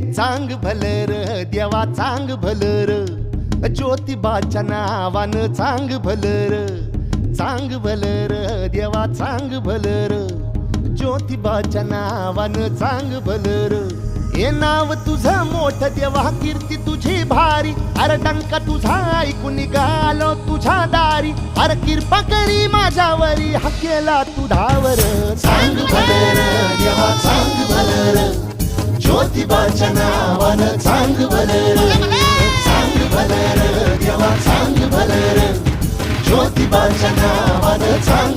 चांग भलर देवा चांग भलर, ज्योतिबाच्या नावानं चांग भलर, चांग भलर देवा चांग भलर, ज्योतिबाच्या नावानं चांग भलर. हे नाव तुझं मोठ देवा कीर्ती तुझी भारी, अरे डंका तुझा ऐकून निघालो तुझ्या दारी, अरे कृपा करी माझ्यावरी हा केला तू धावर. चांग भलर देवा चांग भलर, ज्योतिबाच्या नावानं चांग भलर, चांग भलर देवा चांग भलर, ज्योतिबाच्या नावानं चांग